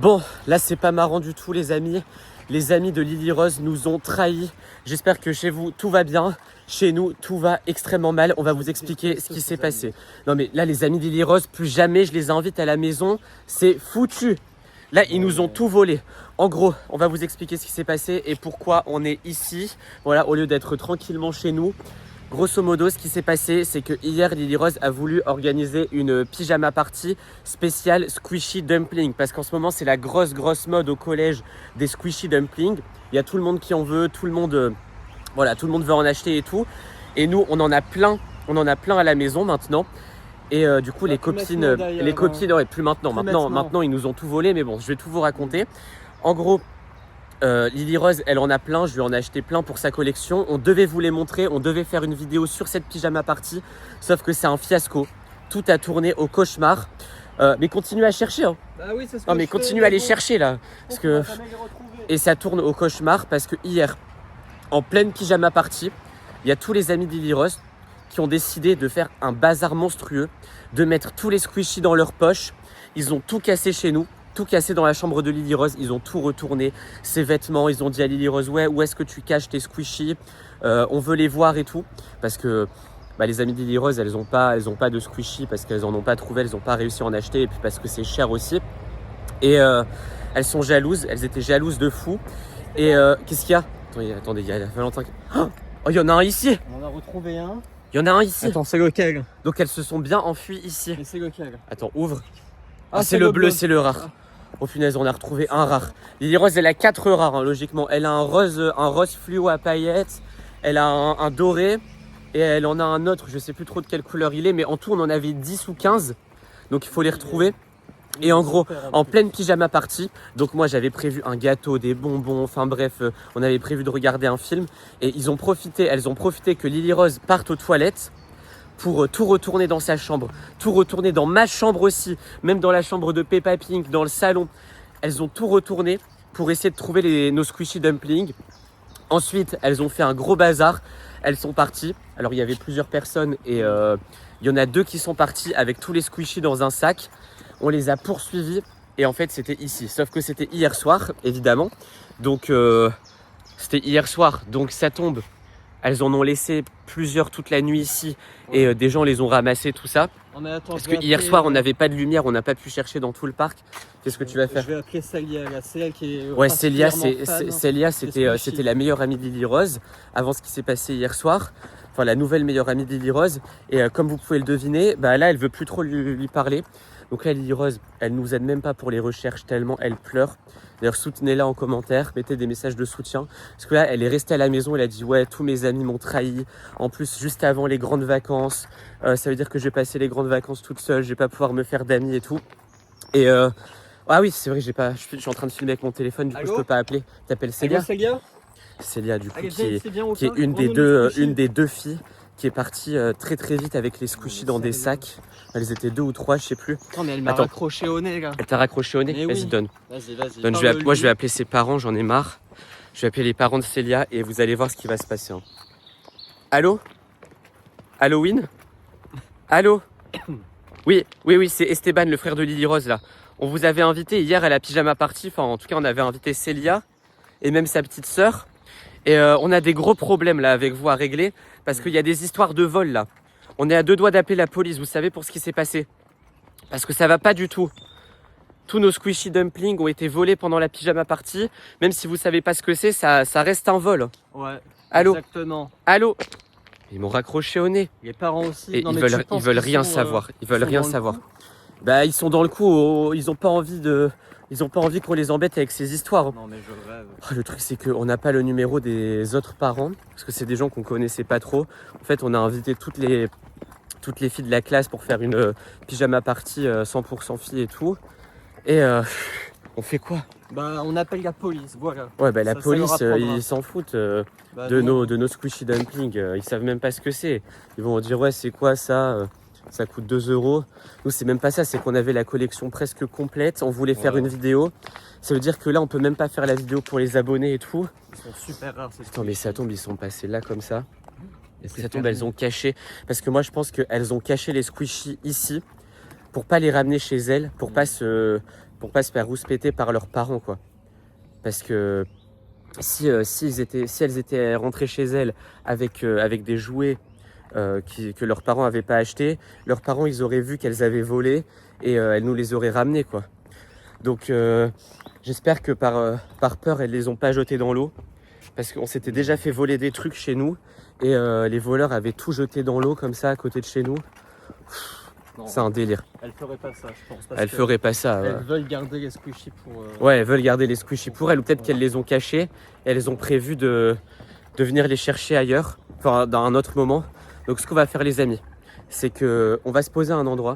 Bon, là c'est pas marrant du tout les amis. Les amis de Lily Rose nous ont trahis. J'espère que chez vous tout va bien. Chez nous tout va extrêmement mal. On va vous expliquer ce qui s'est passé. Non mais là les amis de Lily Rose, plus jamais je les invite à la maison. C'est foutu. Là ils nous ont tout volé. En gros, on va vous expliquer ce qui s'est passé et pourquoi on est ici. Voilà, au lieu d'être tranquillement chez nous. Grosso modo, ce qui s'est passé, c'est que hier, Lily Rose a voulu organiser une pyjama party spéciale squishy dumpling. Parce qu'en ce moment, c'est la grosse mode au collège des squishy dumplings. Il y a tout le monde qui en veut, tout le monde, voilà, tout le monde veut en acheter et tout. Et nous, on en a plein à la maison maintenant. Et du coup, les copines, ouais, plus maintenant. Maintenant, ils nous ont tout volé, mais bon, je vais tout vous raconter. En gros, Lily Rose, elle en a plein, je lui en ai acheté plein pour sa collection. On devait vous les montrer, on devait faire une vidéo sur cette pyjama party, sauf que c'est un fiasco. Tout a tourné au cauchemar. Mais continuez à chercher. Hein. Bah oui, c'est ce que non mais continuez à les chercher là. Parce que... Et ça tourne au cauchemar parce que hier, en pleine pyjama party, il y a tous les amis de Lily Rose qui ont décidé de faire un bazar monstrueux, de mettre tous les squishies dans leur poche. Ils ont tout cassé chez nous. Tout cassé dans la chambre de Lily Rose, ils ont tout retourné, ses vêtements, ils ont dit à Lily Rose, ouais, où est-ce que tu caches tes squishies, on veut les voir et tout, parce que les amies de Lily Rose, elles ont pas de squishies, parce qu'elles en ont pas trouvé, elles n'ont pas réussi à en acheter, et puis parce que c'est cher aussi, et elles sont jalouses, elles étaient jalouses de fou, et qu'est-ce qu'il y a? Attendez, il y a Valentin qui... Oh, il y en a un ici! On en a retrouvé un. Il y en a un ici! Attends, c'est lequel? Donc elles se sont bien enfuies ici. Mais c'est lequel? Attends, ouvre. Ah, c'est le bleu, c'est le rare. Oh punaise, on a retrouvé un rare. Lily Rose, elle a 4 rares, hein, logiquement. Elle a un rose fluo à paillettes, elle a un doré, et elle en a un autre, je sais plus trop de quelle couleur il est, mais en tout, on en avait 10 ou 15. Donc il faut les retrouver. Et en gros, en pleine pyjama party, donc moi j'avais prévu un gâteau, des bonbons, enfin bref, on avait prévu de regarder un film. Et elles ont profité que Lily Rose parte aux toilettes pour tout retourner dans sa chambre, tout retourner dans ma chambre aussi, même dans la chambre de Peppa Pink, dans le salon. Elles ont tout retourné pour essayer de trouver nos squishy dumplings. Ensuite, elles ont fait un gros bazar. Elles sont parties. Alors, il y avait plusieurs personnes et il y en a 2 qui sont parties avec tous les squishies dans un sac. On les a poursuivis et en fait, c'était ici. Sauf que c'était hier soir, évidemment. Donc, c'était hier soir. Donc, ça tombe. Elles en ont laissé plusieurs toute la nuit ici et des gens les ont ramassés, tout ça. Parce que hier soir, on n'avait pas de lumière, on n'a pas pu chercher dans tout le parc. Qu'est-ce que tu vas faire? Je vais appeler Célia, c'est elle qui est. Ouais, Célia, c'était la meilleure amie de Lily Rose avant ce qui s'est passé hier soir. Enfin, la nouvelle meilleure amie de Lily Rose. Et comme vous pouvez le deviner, là, elle veut plus trop lui parler. Donc là, Lily Rose, elle nous aide même pas pour les recherches tellement elle pleure. D'ailleurs, soutenez-la en commentaire, mettez des messages de soutien. Parce que là, elle est restée à la maison, elle a dit « Ouais, tous mes amis m'ont trahi. En plus, juste avant les grandes vacances, ça veut dire que je vais passer les grandes vacances toute seule, je vais pas pouvoir me faire d'amis et tout. » Et ah oui, c'est vrai, je suis en train de filmer avec mon téléphone, du coup, je peux pas appeler. T'appelles Célia? Célia, du coup, qui est une des deux filles qui est partie très vite avec les squishies dans des sacs. Elles étaient 2 ou 3, je sais plus. Non, mais elle m'a raccroché au nez, là. Elle t'a raccroché au nez? Vas-y, donne. Vas-y. Donne, moi, je vais appeler ses parents, j'en ai marre. Je vais appeler les parents de Célia et vous allez voir ce qui va se passer. Hein. Allô? Halloween? Allô? Oui, c'est Esteban, le frère de Lily Rose, là. On vous avait invité hier à la pyjama party. Enfin, en tout cas, on avait invité Célia et même sa petite sœur. Et on a des gros problèmes là avec vous à régler parce qu'il y a des histoires de vol là. On est à 2 doigts d'appeler la police, vous savez, pour ce qui s'est passé. Parce que ça va pas du tout. Tous nos squishy dumplings ont été volés pendant la pyjama party. Même si vous savez pas ce que c'est, ça reste un vol. Ouais, allô? Exactement. Allô? Ils m'ont raccroché au nez. Les parents aussi. Et non, ils veulent rien savoir. Ils veulent rien savoir. Ils sont dans le coup, ils ont pas envie qu'on les embête avec ces histoires. Non mais je rêve. Le truc c'est qu'on n'a pas le numéro des autres parents, parce que c'est des gens qu'on connaissait pas trop. En fait, on a invité toutes les filles de la classe pour faire une pyjama party 100% filles et tout. Et on fait quoi? On appelle la police, voilà. Ouais, la police, ils s'en foutent de nos squishy dumplings. Ils savent même pas ce que c'est. Ils vont dire ouais, c'est quoi ça? Ça coûte 2 €. Nous, c'est même pas ça, c'est qu'on avait la collection presque complète. On voulait faire une vidéo. Ça veut dire que là, on peut même pas faire la vidéo pour les abonnés et tout. Ils sont super rares. Attends, mais ça tombe, ils sont passés là comme ça. Et ça tombe, elles ont caché. Parce que moi, je pense qu'elles ont caché les squishies ici pour pas les ramener chez elles, pour pas pour pas se faire rouspéter par leurs parents, quoi. Parce que si elles étaient rentrées chez elles avec des jouets que leurs parents n'avaient pas achetés, leurs parents ils auraient vu qu'elles avaient volé et elles nous les auraient ramenés, quoi. Donc j'espère que par peur elles les ont pas jetés dans l'eau, parce qu'on s'était déjà fait voler des trucs chez nous et les voleurs avaient tout jeté dans l'eau comme ça à côté de chez nous. C'est un délire. Elles feraient pas ça, je pense. Elles feraient pas ça. Ouais. Elles veulent garder les squishies pour. Ouais, elles veulent garder les squishies pour elles, ou peut-être qu'elles les ont cachés et elles ont prévu de venir les chercher ailleurs, enfin dans un autre moment. Donc ce qu'on va faire, les amis, c'est que on va se poser à un endroit,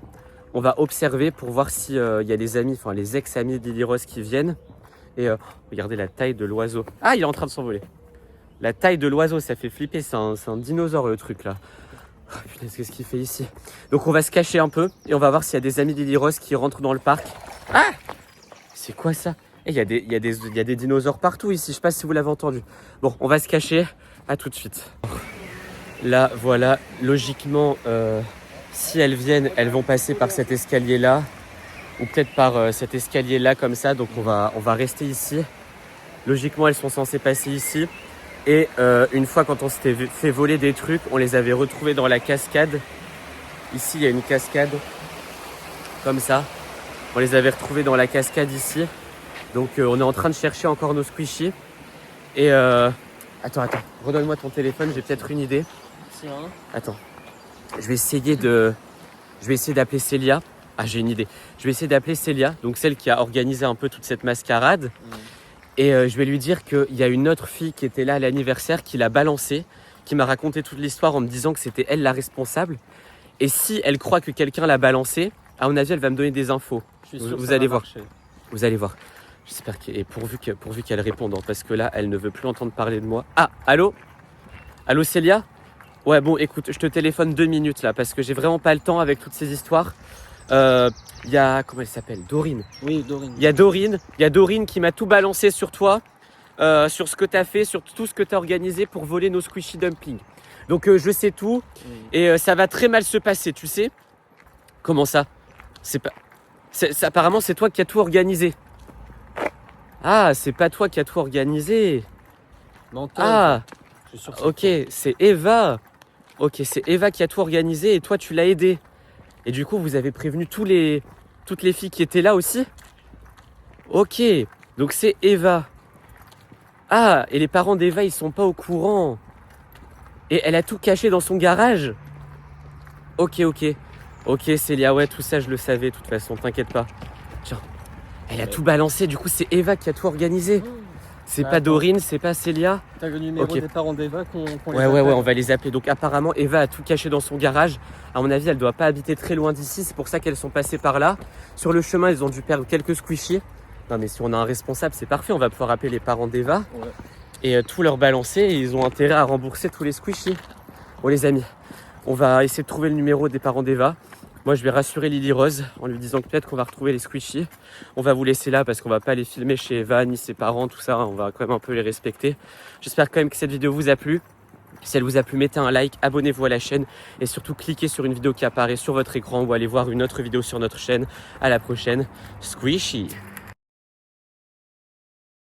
on va observer pour voir s'il y a des amis, enfin les ex-amis d'Lily Rose qui viennent. Et regardez la taille de l'oiseau. Ah, il est en train de s'envoler. La taille de l'oiseau, ça fait flipper, c'est un dinosaure le truc là. Oh, putain, qu'est-ce qu'il fait ici? Donc on va se cacher un peu et on va voir s'il y a des amis d'Lily Rose qui rentrent dans le parc. Ah! C'est quoi ça? Il y a des dinosaures partout ici, je sais pas si vous l'avez entendu. Bon, on va se cacher, à tout de suite. Là, voilà, logiquement, si elles viennent, elles vont passer par cet escalier-là, ou peut-être par cet escalier-là comme ça, donc on va rester ici. Logiquement, elles sont censées passer ici. Et une fois, quand on s'était fait voler des trucs, on les avait retrouvés dans la cascade. Ici, il y a une cascade, comme ça. On les avait retrouvés dans la cascade ici. Donc on est en train de chercher encore nos squishies. Et attends, redonne-moi ton téléphone, j'ai peut-être une idée. Tiens. Attends, je vais essayer d'appeler Célia. Ah, j'ai une idée. Je vais essayer d'appeler Célia, donc celle qui a organisé un peu toute cette mascarade. Et je vais lui dire qu'il y a une autre fille qui était là à l'anniversaire, qui l'a balancée, qui m'a raconté toute l'histoire en me disant que c'était elle la responsable. Et si elle croit que quelqu'un l'a balancée, à mon avis, elle va me donner des infos. Vous allez voir. Vous allez voir. J'espère et pourvu qu'elle réponde, hein, parce que là, elle ne veut plus entendre parler de moi. Ah, allô? Allô, Célia? Ouais, bon, écoute, je te téléphone 2 minutes là, parce que j'ai vraiment pas le temps avec toutes ces histoires. Il y a, comment elle s'appelle? Dorine. Oui, Dorine. Il y a Dorine qui m'a tout balancé sur toi, sur ce que tu as fait, sur tout ce que tu as organisé pour voler nos squishy dumplings. Donc je sais tout et ça va très mal se passer, tu sais? Comment ça? Apparemment c'est toi qui as tout organisé. Ah, c'est pas toi qui as tout organisé. Menteur. Ah, je suis sûr ok, c'est Eva. Ok, c'est Eva qui a tout organisé et toi tu l'as aidé. Et du coup, vous avez prévenu toutes les filles qui étaient là aussi? Ok, donc c'est Eva. Ah, et les parents d'Eva, ils sont pas au courant. Et elle a tout caché dans son garage? Ok, Célia, ouais, tout ça, je le savais, de toute façon, t'inquiète pas. Tiens, elle a tout balancé, du coup, c'est Eva qui a tout organisé. C'est pas Dorine, c'est pas Célia. T'as le numéro des parents d'Eva qu'on les Ouais, appelle. on va les appeler. Donc apparemment, Eva a tout caché dans son garage. À mon avis, elle doit pas habiter très loin d'ici. C'est pour ça qu'elles sont passées par là. Sur le chemin, elles ont dû perdre quelques squishies. Non mais si on a un responsable, c'est parfait. On va pouvoir appeler les parents d'Eva et tout leur balancer. Et ils ont intérêt à rembourser tous les squishies. Bon les amis, on va essayer de trouver le numéro des parents d'Eva. Moi, je vais rassurer Lily Rose en lui disant que peut-être qu'on va retrouver les squishies. On va vous laisser là parce qu'on va pas les filmer chez Eva ni ses parents, tout ça. On va quand même un peu les respecter. J'espère quand même que cette vidéo vous a plu. Si elle vous a plu, mettez un like, abonnez-vous à la chaîne et surtout cliquez sur une vidéo qui apparaît sur votre écran ou allez voir une autre vidéo sur notre chaîne. À la prochaine. Squishy!